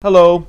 Hello.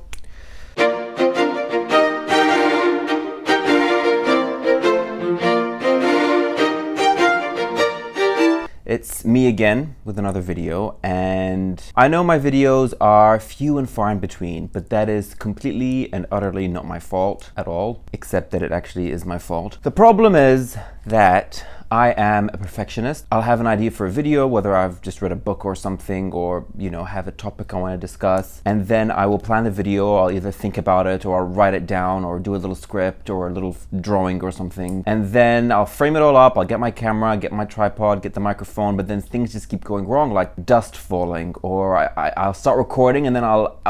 It's me again with another video, and I know my videos are few and far in between, but that is completely and utterly not my fault at all, except that it actually is my fault. The problem is that I am a perfectionist. I'll have an idea for a video, whether I've just read a book or something, or have a topic I want to discuss, and then I will plan the video. I'll either think about it, or I'll write it down, or do a little script or a little drawing or something, and then I'll frame it all up. I'll get my camera, get my tripod, get the microphone, but then things just keep going wrong, like dust falling, or I'll start recording, and then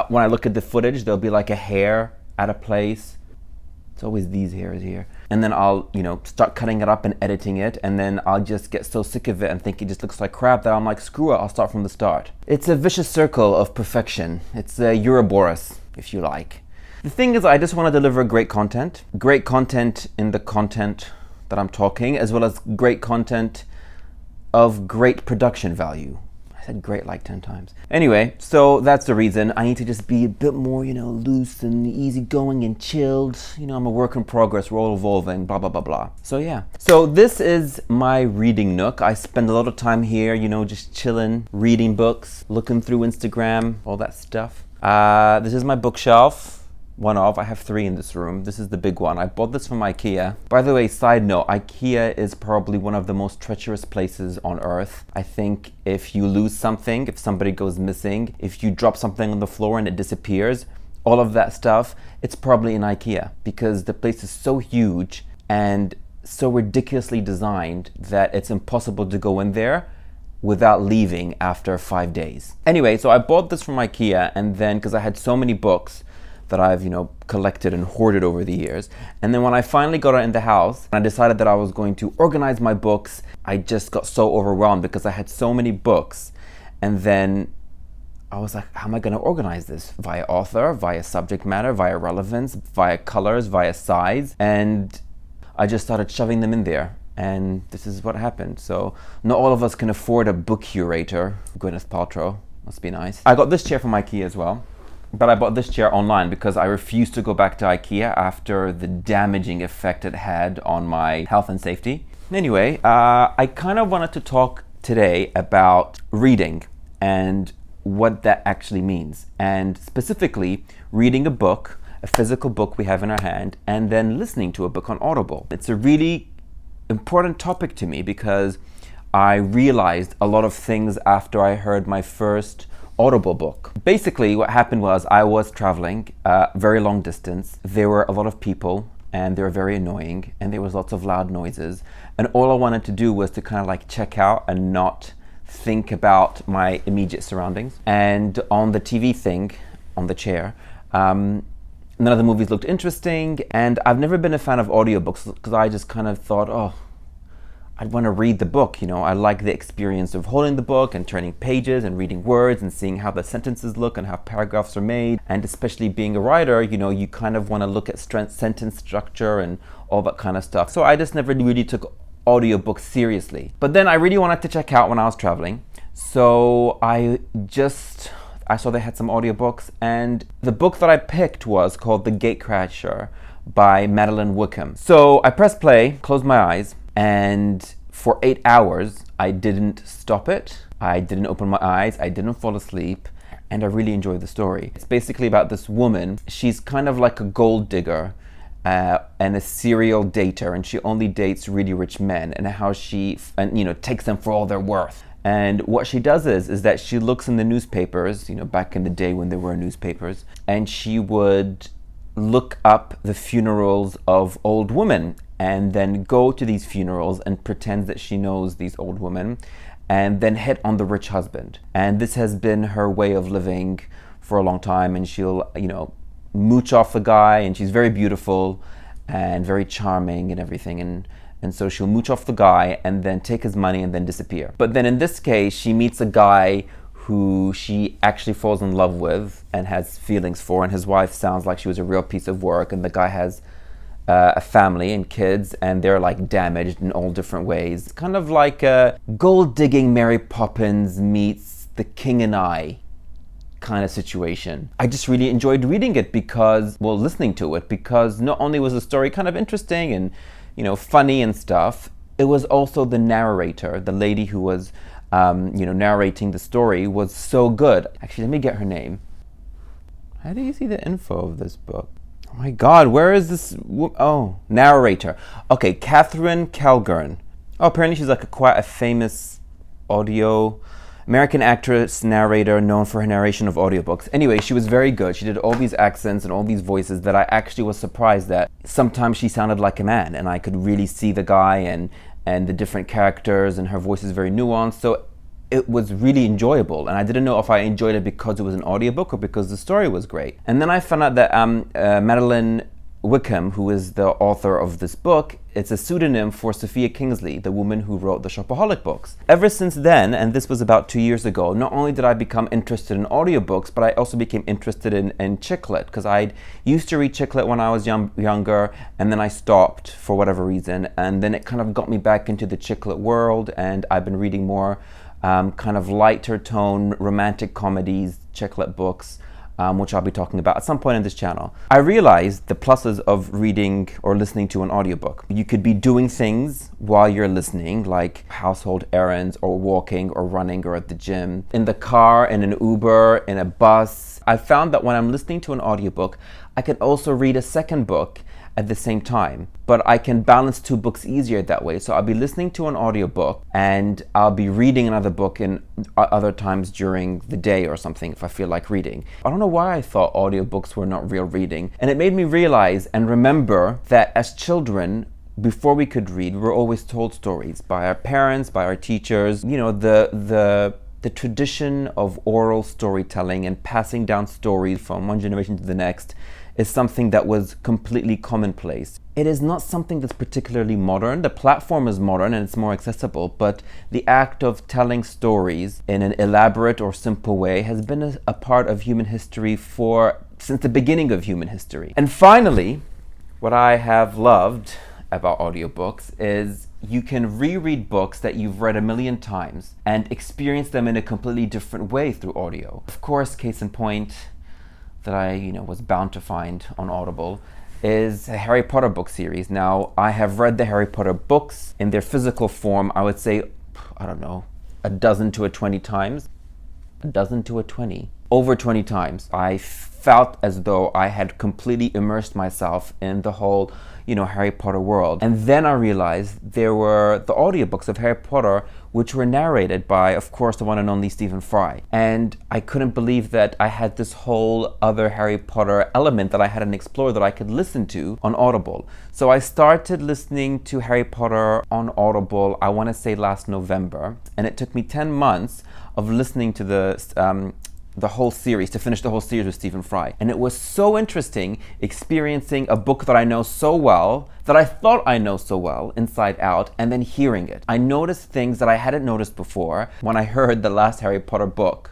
when I look at the footage, there'll be like a hair at a place. It's always these hairs here. And then I'll, start cutting it up and editing it, and then I'll just get so sick of it and think it just looks like crap that I'm like, screw it, I'll start from the start. It's a vicious circle of perfection. It's a Ouroboros, if you like. The thing is, I just want to deliver great content in the content that I'm talking, as well as great content of great production value. I said great like 10 times. Anyway, so that's the reason. I need to just be a bit more, loose and easygoing and chilled. I'm a work in progress, we're all evolving, blah, blah, blah, blah. So yeah. So this is my reading nook. I spend a lot of time here, just chilling, reading books, looking through Instagram, all that stuff. This is my bookshelf. I have 3 in this room. This is the big one. I bought this from Ikea. By the way, side note, Ikea is probably one of the most treacherous places on earth. I think if you lose something, if somebody goes missing, if you drop something on the floor and it disappears, all of that stuff, it's probably in Ikea, because the place is so huge and so ridiculously designed that it's impossible to go in there without leaving after 5 days. Anyway, so I bought this from Ikea, and then because I had so many books that I've collected and hoarded over the years, and then when I finally got it in the house and I decided that I was going to organize my books, I just got so overwhelmed because I had so many books, and then I was like, how am I going to organize this? Via author, via subject matter, via relevance, via colors, via size, and I just started shoving them in there, and this is what happened. So not all of us can afford a book curator. Gwyneth Paltrow, must be nice. I got this chair from Ikea as well. But I bought this chair online because I refused to go back to Ikea after the damaging effect it had on my health and safety. Anyway, I kind of wanted to talk today about reading and what that actually means. And specifically, reading a book, a physical book we have in our hand, and then listening to a book on Audible. It's a really important topic to me because I realized a lot of things after I heard my first Audible book. Basically, what happened was I was traveling very long distance. There were a lot of people, and they were very annoying, and there was lots of loud noises. And all I wanted to do was to kind of like check out and not think about my immediate surroundings. And on the TV thing, on the chair, none of the movies looked interesting. And I've never been a fan of audiobooks because I just kind of thought, oh, I'd want to read the book, I like the experience of holding the book and turning pages and reading words and seeing how the sentences look and how paragraphs are made. And especially being a writer, you kind of want to look at sentence structure and all that kind of stuff. So I just never really took audiobooks seriously. But then I really wanted to check out when I was traveling. So I saw they had some audiobooks, and the book that I picked was called The Gatecrasher by Madeline Wickham. So I pressed play, closed my eyes, and for 8 hours, I didn't stop it. I didn't open my eyes. I didn't fall asleep. And I really enjoyed the story. It's basically about this woman. She's kind of like a gold digger and a serial dater. And she only dates really rich men, and how she takes them for all they're worth. And what she does is that she looks in the newspapers, back in the day when there were newspapers, and she would look up the funerals of old women, and then go to these funerals and pretend that she knows these old women, and then hit on the rich husband. And this has been her way of living for a long time, and she'll, mooch off the guy, and she's very beautiful and very charming and everything, and so she'll mooch off the guy and then take his money and then disappear. But then in this case, she meets a guy who she actually falls in love with and has feelings for, and his wife sounds like she was a real piece of work, and the guy has a family and kids, and they're like damaged in all different ways. Kind of like gold digging Mary Poppins meets The King and I kind of situation. I just really enjoyed reading it because, well, listening to it, because not only was the story kind of interesting and, you know, funny and stuff, it was also the narrator, the lady who was, you know, narrating the story was so good. Actually, let me get her name. How do you see the info of this book? Oh my God, where is this? Oh, narrator. Okay, Catherine Calgern. Oh, apparently she's like quite a famous American actress, narrator, known for her narration of audiobooks. Anyway, she was very good. She did all these accents and all these voices that I actually was surprised that sometimes she sounded like a man, and I could really see the guy and the different characters, and her voice is very nuanced. So it was really enjoyable, and I didn't know if I enjoyed it because it was an audiobook or because the story was great. And then I found out that Madeline Wickham, who is the author of this book, it's a pseudonym for Sophia Kingsley, the woman who wrote the Shopaholic books. Ever since then, and this was about 2 years ago, not only did I become interested in audiobooks, but I also became interested in chick lit, because I used to read chick lit when I was younger, and then I stopped for whatever reason, and then it kind of got me back into the chick lit world, and I've been reading more kind of lighter tone romantic comedies, chick lit books, which I'll be talking about at some point in this channel. I realized the pluses of reading or listening to an audiobook. You could be doing things while you're listening, like household errands or walking or running or at the gym, in the car, in an Uber, in a bus. I found that when I'm listening to an audiobook, I can also read a second book at the same time, but I can balance 2 books easier that way. So I'll be listening to an audiobook and I'll be reading another book in other times during the day or something if I feel like reading. I don't know why I thought audiobooks were not real reading, and it made me realize and remember that as children, before we could read, we were always told stories by our parents, by our teachers. You know, the tradition of oral storytelling and passing down stories from one generation to the next is something that was completely commonplace. It is not something that's particularly modern. The platform is modern and it's more accessible, but the act of telling stories in an elaborate or simple way has been a part of human history since the beginning of human history. And finally, what I have loved about audiobooks is you can reread books that you've read a million times and experience them in a completely different way through audio. Of course, case in point that I was bound to find on Audible is a Harry Potter book series. Now, I have read the Harry Potter books in their physical form, I would say, I don't know, a dozen to 20 times. A dozen to 20. Over 20 times. I felt as though I had completely immersed myself in the whole, Harry Potter world. And then I realized there were the audiobooks of Harry Potter, which were narrated by, of course, the one and only Stephen Fry. And I couldn't believe that I had this whole other Harry Potter element that I hadn't explored that I could listen to on Audible. So I started listening to Harry Potter on Audible, I want to say last November. And it took me 10 months of listening to the whole series, to finish the whole series with Stephen Fry. And it was so interesting experiencing a book that I know so well, that I thought I know so well, inside out, and then hearing it. I noticed things that I hadn't noticed before. When I heard the last Harry Potter book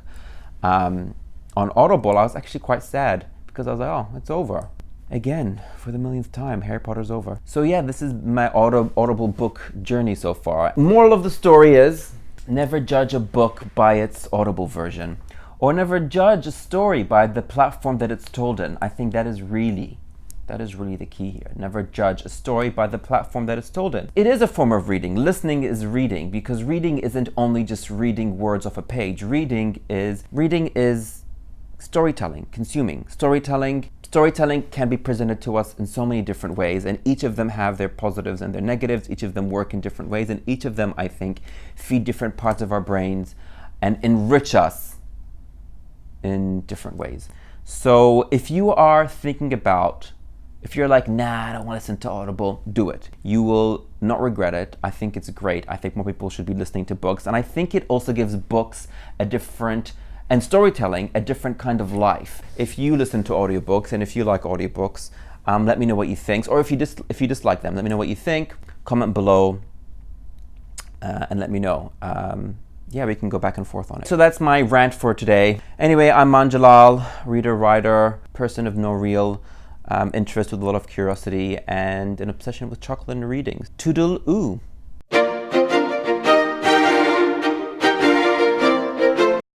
on Audible, I was actually quite sad because I was like, oh, it's over. Again, for the millionth time, Harry Potter's over. So yeah, this is my Audible book journey so far. Moral of the story is, never judge a book by its Audible version. Or never judge a story by the platform that it's told in. I think that is really the key here. Never judge a story by the platform that it's told in. It is a form of reading. Listening is reading, because reading isn't only just reading words off a page. Reading is storytelling, consuming. Storytelling can be presented to us in so many different ways, and each of them have their positives and their negatives. Each of them work in different ways, and each of them, I think, feed different parts of our brains and enrich us in different ways. So if you are thinking about, if you're like, nah, I don't want to listen to Audible, do it. You will not regret it. I think it's great. I think more people should be listening to books. And I think it also gives books and storytelling a different kind of life. If you listen to audiobooks and if you like audiobooks, let me know what you think. Or if you dislike them, let me know what you think. Comment below and let me know. Yeah, we can go back and forth on it. So that's my rant for today. Anyway, I'm Maan, reader, writer, person of no real interest with a lot of curiosity and an obsession with chocolate and readings. Toodle-oo.